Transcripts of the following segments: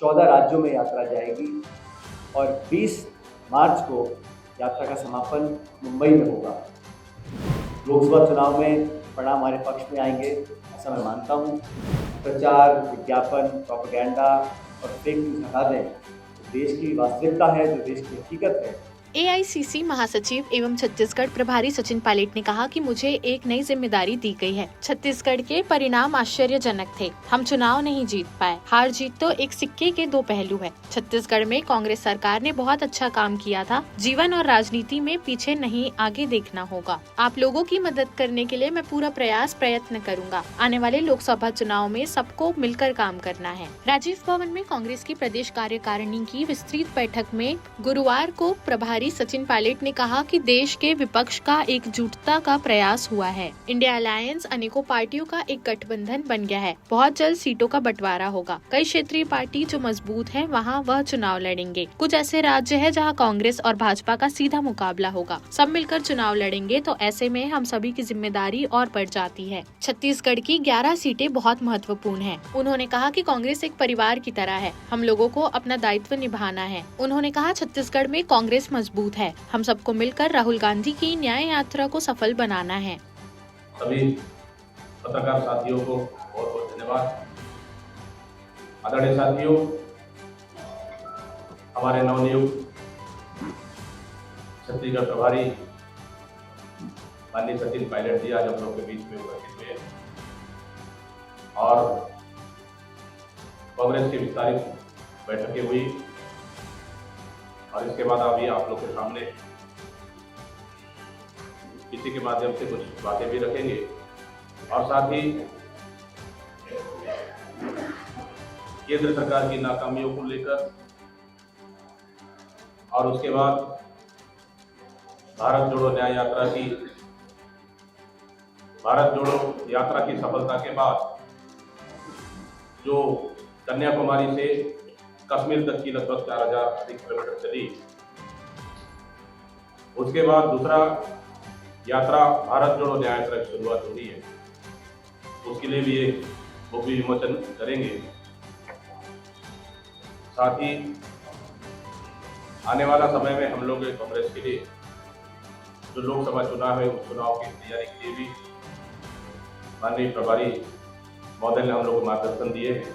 14 राज्यों में यात्रा जाएगी और 20 मार्च को यात्रा का समापन मुंबई में होगा। लोकसभा चुनाव में परिणाम हमारे पक्ष में आएंगे, ऐसा मैं मानता हूँ। प्रचार, विज्ञापन, प्रोपेगेंडा और फेक न्यूज़ हटा दें। देश की वास्तविकता है, जो देश की हकीकत है। एआईसीसी महासचिव एवं छत्तीसगढ़ प्रभारी सचिन पायलट ने कहा कि मुझे एक नई जिम्मेदारी दी गई है। छत्तीसगढ़ के परिणाम आश्चर्यजनक थे। हम चुनाव नहीं जीत पाए। हार जीत तो एक सिक्के के दो पहलू है। छत्तीसगढ़ में कांग्रेस सरकार ने बहुत अच्छा काम किया था। जीवन और राजनीति में पीछे नहीं, आगे देखना होगा। आप लोगों की मदद करने के लिए मैं पूरा प्रयत्न करूँगा। आने वाले लोकसभा चुनाव में सबको मिलकर काम करना है। राजीव भवन में कांग्रेस की प्रदेश कार्यकारिणी की विस्तृत बैठक में गुरुवार को प्रभारी सचिन पायलट ने कहा कि देश के विपक्ष का एकजुटता का प्रयास हुआ है। इंडिया अलायंस अनेकों पार्टियों का एक गठबंधन बन गया है। बहुत जल्द सीटों का बंटवारा होगा। कई क्षेत्रीय पार्टी जो मजबूत है वहाँ वह चुनाव लड़ेंगे। कुछ ऐसे राज्य है जहाँ कांग्रेस और भाजपा का सीधा मुकाबला होगा। सब मिलकर चुनाव लड़ेंगे तो ऐसे में हम सभी की जिम्मेदारी और बढ़ जाती है। छत्तीसगढ़ की 11 सीटें बहुत महत्वपूर्ण है। उन्होंने कहा कि कांग्रेस एक परिवार की तरह है। हम लोगों को अपना दायित्व निभाना है। उन्होंने कहा छत्तीसगढ़ में कांग्रेस मजबूत है। हम सबको मिलकर राहुल गांधी की न्याय यात्रा को सफल बनाना है। सभी पत्रकार साथियों को बहुत बहुत धन्यवाद। आदरणीय साथियों, हमारे नवनियुक्त छत्तीसगढ़ प्रभारी माननीय सचिन पायलट जी आज हम लोग के बीच में उपस्थित हुए और कांग्रेस की विस्तारित बैठकें हुई और इसके बाद अभी आप लोग के सामने इसी के माध्यम से कुछ बातें भी रखेंगे और साथ ही केंद्र सरकार की नाकामियों को लेकर और उसके बाद भारत जोड़ो यात्रा की सफलता के बाद जो कन्याकुमारी से कश्मीर तक की लगभग 4000 अधिक किलोमीटर चली, उसके बाद दूसरा यात्रा भारत जोड़ो न्याय यात्रा की शुरुआत हो रही है। उसके लिए भी एक बुक विमोचन करेंगे। साथ ही आने वाला समय में हम लोग कांग्रेस के लिए जो लोकसभा चुनाव है उस चुनाव की तैयारी के लिए भी माननीय प्रभारी महोदय ने हम लोग को मार्गदर्शन दिए हैं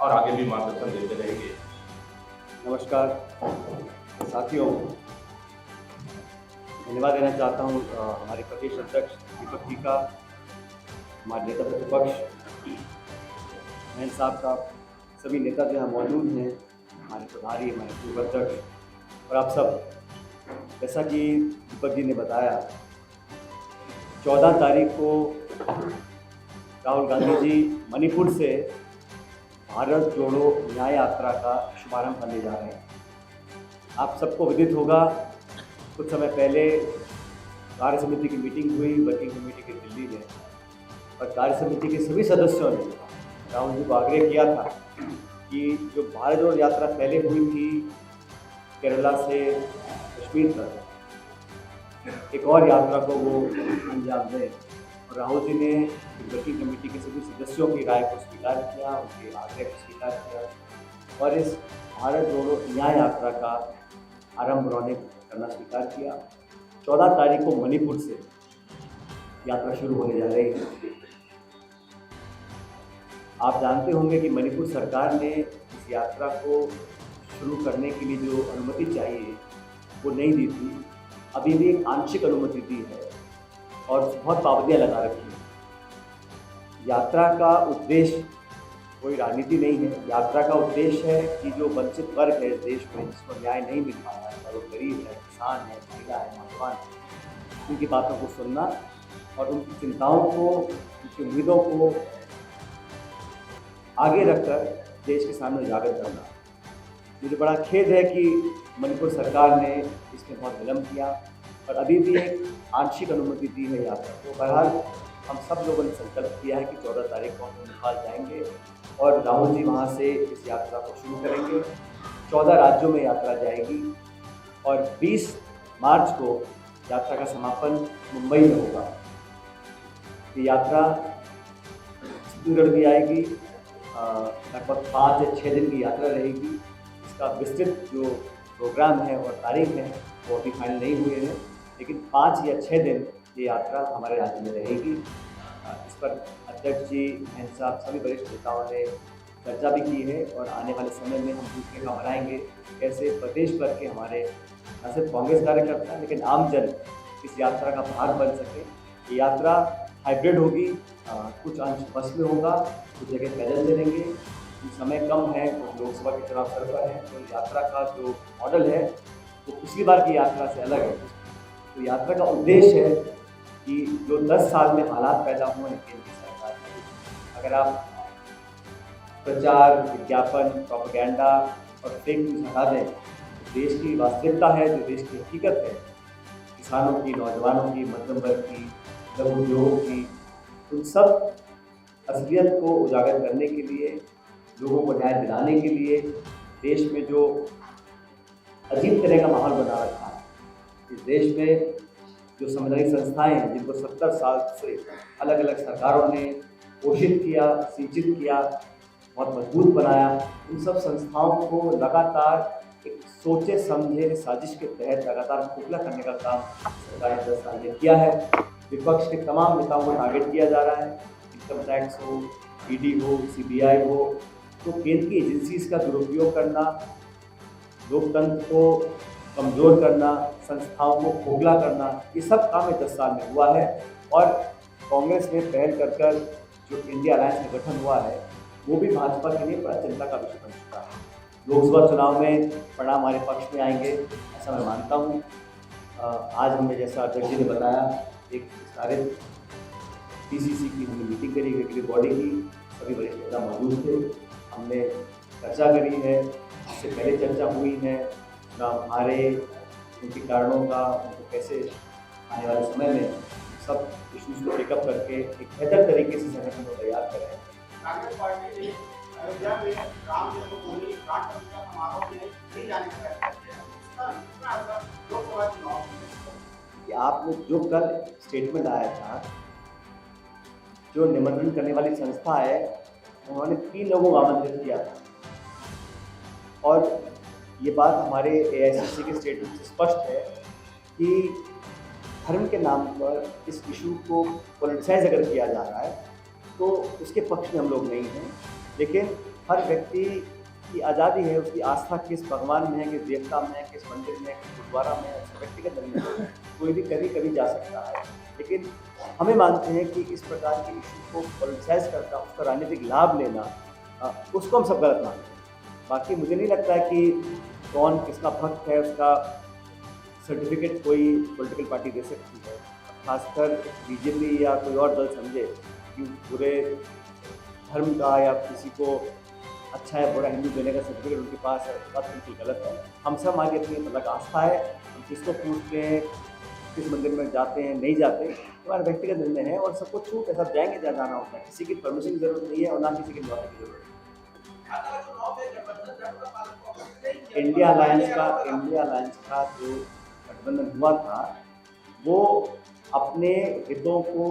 और आगे भी मार्गदर्शन देते रहेंगे। नमस्कार साथियों, धन्यवाद देना चाहता हूँ हमारे प्रदेश अध्यक्ष दीपक जी का, हमारे नेता प्रतिपक्ष महन साहब का, सभी नेता जो यहाँ मौजूद हैं, हमारे प्रभारी, हमारे पूर्व अध्यक्ष और आप सब। जैसा कि दीपक जी ने बताया, 14 तारीख को राहुल गांधी जी मणिपुर से भारत जोड़ो न्याय यात्रा का शुभारंभ करने जा रहे हैं। आप सबको विदित होगा, कुछ समय पहले कार्य समिति की मीटिंग हुई, वर्किंग कमेटी की दिल्ली में, और कार्य समिति के सभी सदस्यों ने राहुल जी को आग्रह किया था कि जो भारत जोड़ो यात्रा पहले हुई थी केरला से कश्मीर तक, एक और यात्रा को वो अंजाम दें। और राहुल जी ने वर्किंग कमेटी के सभी सदस्यों की राय को स्वीकार किया, उनके आग्रह को स्वीकार किया और इस भारत जोड़ो न्याय यात्रा का आरंभ उन्होंने करना स्वीकार किया। 14 तारीख को मणिपुर से यात्रा शुरू होने जा रही है। आप जानते होंगे कि मणिपुर सरकार ने इस यात्रा को शुरू करने के लिए जो अनुमति चाहिए वो नहीं दी थी। अभी भी एक आंशिक अनुमति दी है और बहुत पाबंदियां लगा रखी हैं। यात्रा का उद्देश्य कोई राजनीति नहीं है। यात्रा का उद्देश्य है कि जो वंचित वर्ग है इस देश में, जिसको न्याय नहीं मिल पा रहा है, वो गरीब है, किसान है, महिला है, नौजवान है, उनकी बातों को सुनना और उनकी चिंताओं को, उनकी उम्मीदों को आगे रखकर देश के सामने उजागर करना। मुझे बड़ा खेद है कि मणिपुर सरकार ने इसमें बहुत विलम्ब किया और अभी भी एक आंशिक अनुमति दी है यात्रा को। बहरहाल हम सब लोगों ने संकल्प किया है कि 14 तारीख को हम नेपाल जाएंगे और राहुल जी वहाँ से इस यात्रा को शुरू करेंगे। 14 राज्यों में यात्रा जाएगी और 20 मार्च को यात्रा का समापन मुंबई में होगा। ये यात्रा छत्तीसगढ़ भी आएगी लगभग 5 या 6 दिन की यात्रा रहेगी। इसका विस्तृत जो प्रोग्राम है और तारीख है वो अभी फाइनल नहीं हुए हैं, लेकिन 5 या 6 दिन ये यात्रा हमारे राज्य में रहेगी। इस पर अध्यक्ष जी, महंत साहब, सभी वरिष्ठ नेताओं ने चर्चा भी की है और आने वाले समय में हम दूसरे काम बनाएंगे कैसे प्रदेश भर के हमारे न सिर्फ कांग्रेस कार्यकर्ता लेकिन आम जन इस यात्रा का भाग बन सके। ये यात्रा हाइब्रिड होगी, कुछ अंश बस में होगा, कुछ जगह पैदल चलेंगे। समय कम है, कुछ लोकसभा के चुनाव सर पर है, तो यात्रा का जो मॉडल है वो पिछली बार की यात्रा से अलग है। तो यात्रा का उद्देश्य है कि जो 10 साल में हालात पैदा हुए हैं केंद्र की सरकार के, अगर आप प्रचार, विज्ञापन, प्रोपेगेंडा और फेक न्यूज़ हटा दें, तो देश की वास्तविकता है, जो देश की हकीकत है, किसानों की, नौजवानों की, मध्यम वर्ग की, लघु उद्योगों की, उन सब असलियत को उजागर करने के लिए, लोगों को न्याय दिलाने के लिए देश में जो अजीब तरह का माहौल बना रखा है, इस देश में जो संवैधानिक संस्थाएं हैं जिनको 70 साल से अलग अलग सरकारों ने पोषित किया, सिंचित किया, बहुत मजबूत बनाया, उन सब संस्थाओं को लगातार एक सोचे समझे साजिश के तहत लगातार खोखला करने का काम सरकार ने 10 साल में किया है। विपक्ष के तमाम नेताओं को टारगेट किया जा रहा है, इनकम टैक्स हो, ईडी हो, सीबीआई हो, तो केंद्र की एजेंसीज का दुरुपयोग करना, लोकतंत्र को कमज़ोर करना, संस्थाओं को खोखला करना, ये सब काम 10 साल में हुआ है। और कांग्रेस ने पहल कर कर जो इंडिया अलायंस का गठन हुआ है वो भी भाजपा के लिए बड़ा चिंता का विषय बन चुका है। लोकसभा चुनाव में परिणाम हमारे पक्ष में आएंगे ऐसा मैं मानता हूँ। आज हमने, जैसा अध्यक्ष जी ने बताया, एक विस्तारित पीसीसी की हमने मीटिंग करी, एक्जीक्यूटिव बॉडी की, सभी वरिष्ठ नेता मौजूद थे, हमने चर्चा करी है, इससे पहले चर्चा हुई है, चुनाव हारे, उनके कारणों का, उनको कैसे आने वाले समय में सब इश्यूज को टेकअप करके एक बेहतर तरीके से संगठन को तैयार करें। कांग्रेस पार्टी ने अयोध्या में राम जन्मभूमि घाट प्रतिष्ठा समारोह में नहीं जाने का फैसला किया है। लोकसभा चुनाव कि आपने जो कल स्टेटमेंट आया था, जो निमंत्रण करने वाली संस्था है उन्होंने 3 लोगों को आमंत्रित किया था और ये बात हमारे एआईसीसी के स्टेटमेंट से स्पष्ट है कि धर्म के नाम पर इस इशू को पॉलिटिसाइज अगर किया जा रहा है तो उसके पक्ष में हम लोग नहीं हैं। लेकिन हर व्यक्ति की आज़ादी है, उसकी आस्था किस भगवान में है, किस देवता में है, किस मंदिर में है, किस गुरुद्वारा में है, उसका व्यक्तिगत निर्णय है, कोई भी कभी जा सकता है। लेकिन हमें मानते हैं कि इस प्रकार के इशू को पॉलिटिसाइज करना, उसका राजनीतिक लाभ लेना, उसको हम सब गलत मानते हैं। बाकी मुझे नहीं लगता है कि कौन किसका भक्त है उसका सर्टिफिकेट कोई पॉलिटिकल पार्टी दे सकती है, खासकर बीजेपी या कोई और दल समझे कि पूरे धर्म का या किसी को अच्छा या बुरा हिंदू देने का सर्टिफिकेट उनके पास है, बात बिल्कुल गलत है। हम सब हमारी अपनी अलग आस्था है, हम किसको पूछते हैं, किस मंदिर में जाते हैं, नहीं जाते, हमारा व्यक्तिगत निर्णय है और सबको छूट है, सब जाएंगे जहाँ जाना होता है, किसी की परमिशन की जरूरत नहीं है और ना किसी की न्यौते की जरूरत है। इंडिया अलायंस का जो गठबंधन हुआ था वो अपने हितों को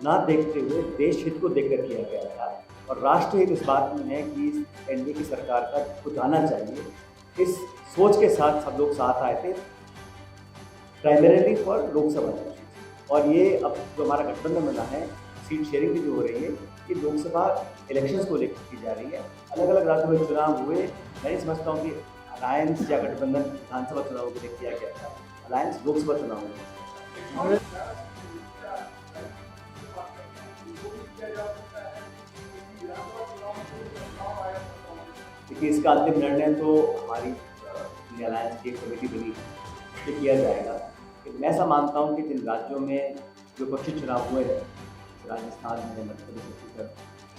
ना देखते हुए देश हित को देखकर किया गया था और राष्ट्र हित इस बात में है कि एनडीए की सरकार का कुछ आना चाहिए। इस सोच के साथ सब लोग साथ आए थे, प्राइमरीली फॉर लोकसभा। और ये अब जो हमारा गठबंधन बना है, सीट शेयरिंग भी जो हो रही है, ये लोकसभा इलेक्शंस को लेकर की जा रही है। अलग अलग राज्यों में चुनाव हुए, मैं नहीं समझता हूँ कि अलायंस या गठबंधन विधानसभा चुनाव के लिए किया गया था, अलायंस लोकसभा चुनाव में। देखिए, इसका अंतिम निर्णय तो हमारी इंडिया अलायंस की कमेटी बनी से किया जाएगा। मैं ऐसा मानता हूँ कि जिन राज्यों में जो पक्षी चुनाव हुए हैं, राजस्थान में, मध्य प्रदेश, छत्तीसगढ़,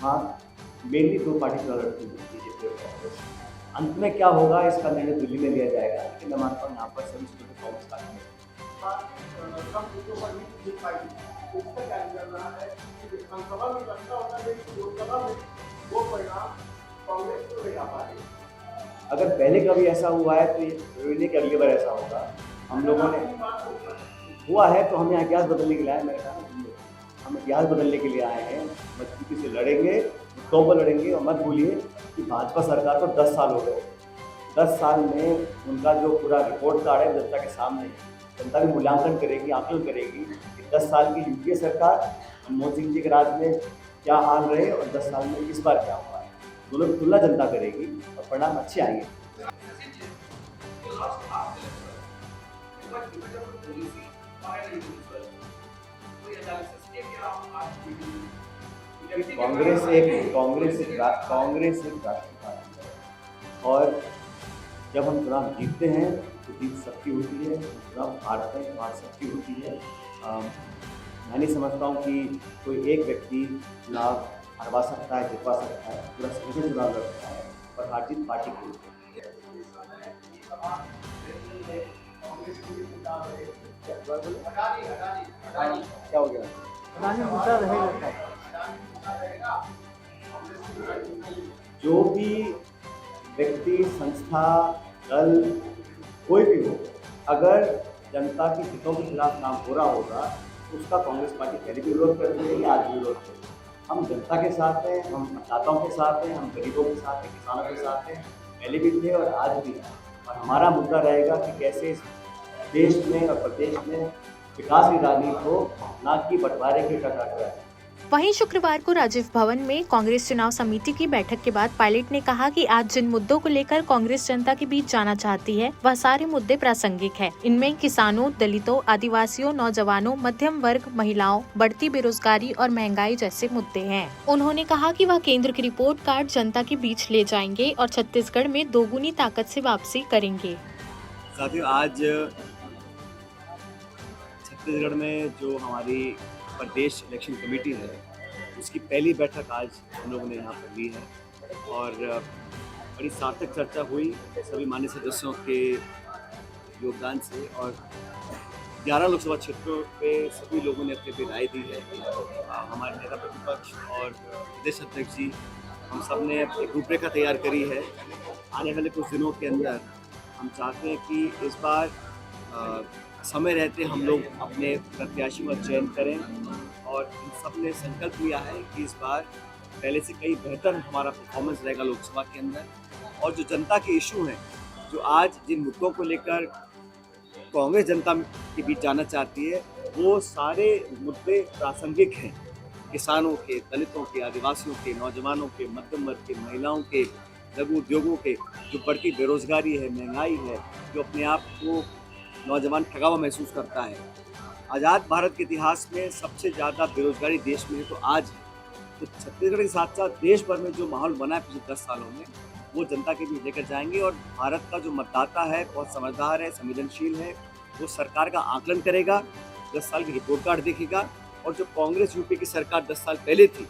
वहाँ मेनली 2 पार्टी चुनाव लड़ती है, बीजेपी और कांग्रेस। अंत में क्या होगा इसका निर्णय दिल्ली में लिया जाएगा, लेकिन मैं मानता हूँ यहाँ पर सभी सीटों पर कांग्रेस पार्टी है। अगर पहले कभी ऐसा हुआ है तो ये जरूरी नहीं कि अगली बार ऐसा होगा। हम लोगों ने हुआ है तो हमें इतिहास बदलने के लिए आए, मेरे ख्याल में हम इतिहास बदलने के लिए आए हैं, मजबूती से लड़ेंगे, मुद्दों पर लड़ेंगे। और मत भूलिए कि भाजपा सरकार को 10 साल हो गए। 10 साल में उनका जो पूरा रिपोर्ट कार्ड है जनता के सामने है। जनता भी मूल्यांकन करेगी, आकलन करेगी कि 10 साल की यूपीए सरकार, मनमोहन सिंह जी के राज में क्या हाल रहे और 10 साल में इस बार क्या हुआ है। दोनों की तुलना जनता करेगी और परिणाम अच्छे आएंगे। कांग्रेस एक राष्ट्रीय पार्टी है और जब हम चुनाव जीतते हैं तो जीत सबकी होती है, चुनाव हारते हैं हार सबकी होती है। मैं नहीं समझता हूँ कि कोई एक व्यक्ति चुनाव हरवा सकता है, जितवा सकता है, पूरा संगठन चुनाव लड़ सकता है, पर हार जीत पार्टी की होती है। क्या हो गया? जो भी व्यक्ति, संस्था, दल, कोई भी हो, अगर जनता के हितों के खिलाफ काम हो रहा होगा तो उसका कांग्रेस पार्टी पहले भी विरोध करती है, आज भी विरोध करती है। हम जनता के साथ हैं, हम मतदाताओं के साथ हैं, हम गरीबों के साथ हैं, किसानों के साथ हैं, पहले भी थे और आज भी हैं। और हमारा मुद्दा रहेगा कि कैसे इस देश में और प्रदेश में विकास की राजनीति हो, ना कि बंटवारे की टकरार। वहीं शुक्रवार को राजीव भवन में कांग्रेस चुनाव समिति की बैठक के बाद पायलट ने कहा कि आज जिन मुद्दों को लेकर कांग्रेस जनता के बीच जाना चाहती है वह सारे मुद्दे प्रासंगिक है। इनमें किसानों, दलितों, आदिवासियों, नौजवानों, मध्यम वर्ग, महिलाओं, बढ़ती बेरोजगारी और महंगाई जैसे मुद्दे हैं। उन्होंने कहा कि वह केंद्र की रिपोर्ट कार्ड जनता के बीच ले जाएंगे और छत्तीसगढ़ में दोगुनी ताकत से वापसी करेंगे। साथियों, आज छत्तीसगढ़ में जो हमारी प्रदेश इलेक्शन कमेटी है उसकी पहली बैठक आज हम लोगों ने यहाँ पर ली है और बड़ी सार्थक चर्चा हुई सभी मान्य सदस्यों के योगदान से और 11 लोकसभा क्षेत्रों पे सभी लोगों ने अपनी राय दी है। हमारे नेता प्रतिपक्ष और प्रदेश अध्यक्ष जी, हम सब ने एक रूपरेखा तैयार करी है। आने वाले कुछ दिनों के अंदर हम चाहते हैं कि इस बार समय रहते हम लोग अपने प्रत्याशी का चयन करें और इन सब ने संकल्प लिया है कि इस बार पहले से कई बेहतर हमारा परफॉर्मेंस रहेगा लोकसभा के अंदर। और जो जनता के इशू हैं, जो आज जिन मुद्दों को लेकर कांग्रेस जनता के बीच जाना चाहती है, वो सारे मुद्दे प्रासंगिक हैं। किसानों के, दलितों के, आदिवासियों के, नौजवानों के, मध्यम वर्ग के, महिलाओं के, लघु उद्योगों के, जो बढ़ती बेरोजगारी है, महंगाई है, जो अपने आप को नौजवान ठगा हुआ महसूस करता है। आज़ाद भारत के इतिहास में सबसे ज़्यादा बेरोजगारी देश में है तो आज है। तो छत्तीसगढ़ के साथ साथ देश भर में जो माहौल बना है पिछले 10 सालों में, वो जनता के बीच लेकर जाएंगे। और भारत का जो मतदाता है बहुत समझदार है, संवेदनशील है, वो सरकार का आकलन करेगा, 10 साल की रिपोर्ट कार्ड देखेगा और जो कांग्रेस यूपी की सरकार 10 साल पहले थी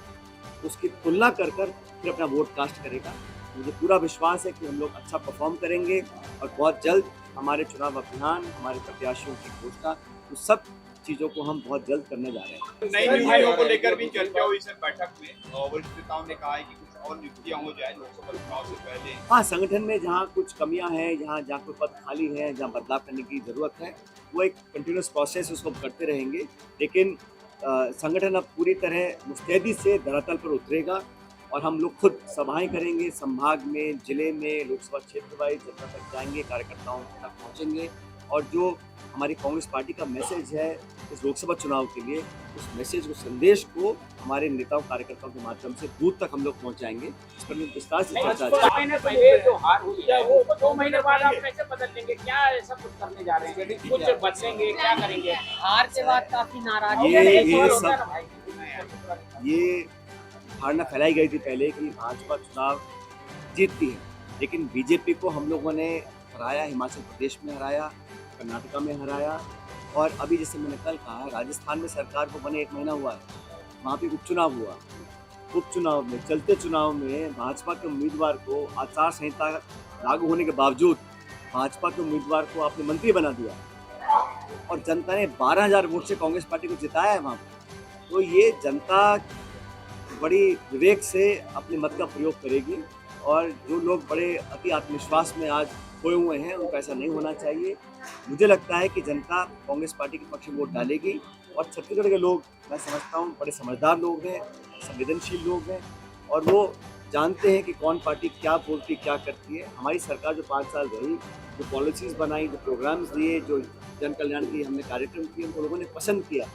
उसकी तुलना कर फिर अपना वोट कास्ट करेगा। मुझे पूरा विश्वास है कि हम लोग अच्छा परफॉर्म करेंगे और बहुत जल्द हमारे चुनाव अभियान, हमारे प्रत्याशियों की घोषणा, तो सब चीज़ों को हम बहुत जल्द करने जा रहे हैं। नई नियुक्तियों को लेकर भी चर्चा हुई सर बैठक में और वरिष्ठ नेताओं ने कहा है कि कुछ और नियुक्तियां हो जाए लोकसभा चुनाव से पहले। हाँ, संगठन में जहाँ कुछ कमियाँ हैं, जहाँ कोई पद खाली है, जहाँ बदलाव करने की ज़रूरत है, वो एक कंटिन्यूस प्रोसेस उसको करते रहेंगे। लेकिन संगठन अब पूरी तरह मुस्तैदी से धरातल पर उतरेगा और हम लोग खुद सभाएं करेंगे, संभाग में, जिले में, लोकसभा क्षेत्र वाइज जनता तक जाएंगे, कार्यकर्ताओं तक पहुंचेंगे और जो हमारी कांग्रेस पार्टी का मैसेज है इस लोकसभा चुनाव के लिए, उस मैसेज को, संदेश को हमारे नेताओं कार्यकर्ताओं के माध्यम से दूर तक हम लोग पहुंचाएंगे। इस पर विस्तार से चर्चा। 2 महीने पहले जो हार हुई है वो 2 महीने बाद आप कैसे बदल लेंगे? क्या ऐसा कुछ करने जा रहे हैं? कुछ बदलेंगे, क्या करेंगे? हार के बाद काफी नाराजगी ये धारणा फैलाई गई थी पहले कि भाजपा चुनाव जीतती है, लेकिन बीजेपी को हम लोगों ने हराया, हिमाचल प्रदेश में हराया, कर्नाटका में हराया और अभी जैसे मैंने कल कहा राजस्थान में सरकार को बने 1 महीना हुआ है, वहाँ पे उपचुनाव हुआ। उपचुनाव में, चलते चुनाव में भाजपा के उम्मीदवार को आचार संहिता लागू होने के बावजूद भाजपा के उम्मीदवार को आपने मंत्री बना दिया और जनता ने 12,000 वोट से कांग्रेस पार्टी को जिताया है वहाँ पर। तो ये जनता बड़ी विवेक से अपने मत का प्रयोग करेगी और जो लोग बड़े अति आत्मविश्वास में आज खोए हुए हैं उनको ऐसा नहीं होना चाहिए। मुझे लगता है कि जनता कांग्रेस पार्टी के पक्ष में वोट डालेगी और छत्तीसगढ़ के लोग मैं समझता हूँ बड़े समझदार लोग हैं, संवेदनशील लोग हैं और वो जानते हैं कि कौन पार्टी क्या बोलती क्या करती है। हमारी सरकार जो 5 साल रही, जो पॉलिसीज़ बनाई, जो प्रोग्राम्स दिए, जो जन कल्याण के हमने कार्यक्रम किए, उनको लोगों ने पसंद किया।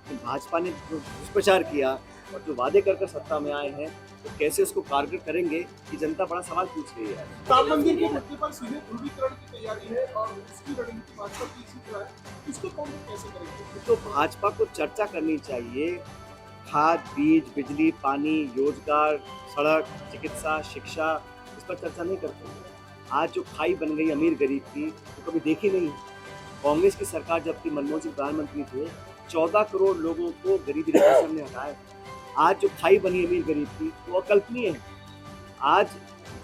भाजपा ने जो दुष्प्रचार किया और जो वादे कर सत्ता में आए हैं तो कैसे उसको कारगर करेंगे ये जनता बड़ा सवाल पूछ रही है। राम मंदिर के मुद्दे पर सीधे ध्रुवीकरण की तैयारी है और उसकी रणनीति भाजपा की इसी तरह है, इसको कौन कैसे करेंगे? तो भाजपा को चर्चा करनी चाहिए, खाद, बीज, बिजली, पानी, रोजगार, सड़क, चिकित्सा, शिक्षा, इस पर चर्चा नहीं करते हैं। आज जो खाई बन गई अमीर गरीब की तो कभी देखी नहीं। कांग्रेस की सरकार जब थी, मनमोहन सिंह प्रधानमंत्री थे, 14 करोड़ लोगों को गरीबी रेखा से हमने हटाया। आज जो खाई बनी अमीर गरीब की वो अकल्पनीय है। आज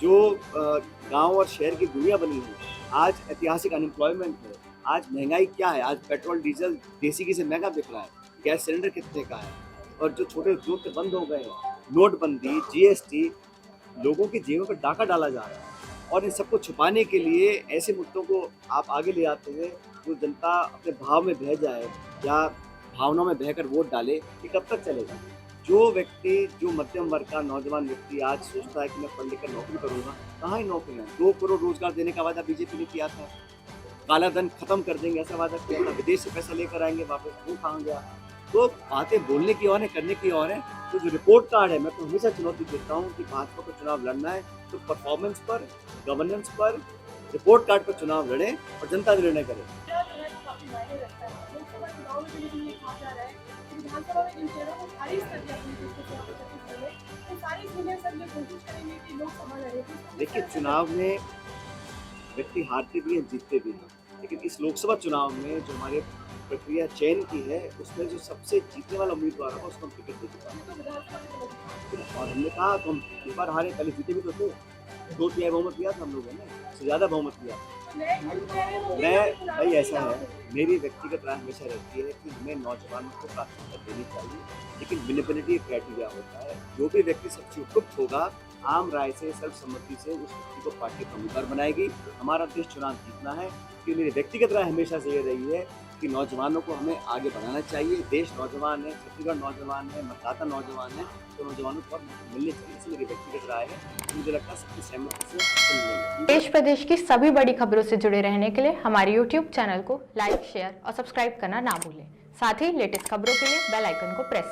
जो गांव और शहर की दुनिया बनी है, आज ऐतिहासिक अनएम्प्लॉयमेंट है, आज महंगाई क्या है, आज पेट्रोल डीजल देसी घी से महंगा बिक रहा है, गैस सिलेंडर कितने का है और जो छोटे उद्योग तो बंद हो गए हैं, नोटबंदी, जीएसटी, लोगों की जेबों पर डाका डाला जा रहा है और इन सबको छुपाने के लिए ऐसे मुद्दों को आप आगे ले आते हैं जो जनता अपने भाव में बह जाए या भावनाओं में बहकर वोट डाले, ये कब तक चलेगा? जो व्यक्ति, जो मध्यम वर्ग का नौजवान व्यक्ति आज सोचता है कि मैं पढ़ लिख कर नौकरी करूँगा, कहाँ ही नौकरी है? 2 करोड़ रोजगार देने का वादा बीजेपी ने किया था, काला धन खत्म कर देंगे ऐसा वादा किया था, विदेश से पैसा लेकर आएंगे वापस, वो कहाँ गया? तो बातें बोलने की और है, करने की और है। तो जो रिपोर्ट कार्ड है, मैं तो हमेशा चुनौती देता हूँ कि भाजपा को चुनाव लड़ना है तो परफॉर्मेंस पर, गवर्नेंस पर, रिपोर्ट कार्ड पर चुनाव लड़े और जनता निर्णय करे। देखिए, चुनाव में व्यक्ति हारते भी हैं, जीतते भी हैं, लेकिन इस लोकसभा चुनाव में जो हमारे प्रक्रिया चयन की है उसमें जो सबसे जीतने वाला उम्मीदवार होगा उसको हम टिकट दे चुके हैं। और हमने कहा तो हम इस बार हारे, पहले जीते भी तो थे, 2/3 बहुमत लिया था हम लोगों ने, उससे ज़्यादा बहुमत लिया। मैं भाई ऐसा है, मेरी व्यक्तिगत राय हमेशा रहती है कि हमें नौजवानों को प्राथमिकता देनी चाहिए, लेकिन विनेबिलिटी क्राइटेरिया होता है। जो भी व्यक्ति सबसे उपयुक्त होगा, आम राय से, सर्वसम्मति से उस व्यक्ति को पार्टी का उम्मीदवार बनाएगी। हमारा देश चुनाव जीतना है, कि मेरी व्यक्तिगत राय हमेशा से ये रही है कि नौजवानों को हमें आगे बढ़ाना चाहिए। देश नौजवान है, छत्तीसगढ़ नौजवान है, मतदाता नौजवान है, तो नौजवानों को मिलनी चाहिए। इसलिए मेरी व्यक्तिगत राय है, मुझे लगता है सबकी सहमति से सुन। देश प्रदेश की सभी बड़ी खबरों से जुड़े रहने के लिए हमारे YouTube चैनल को लाइक, शेयर और सब्सक्राइब करना ना भूलें। साथ ही लेटेस्ट खबरों के लिए बेल आइकन को प्रेस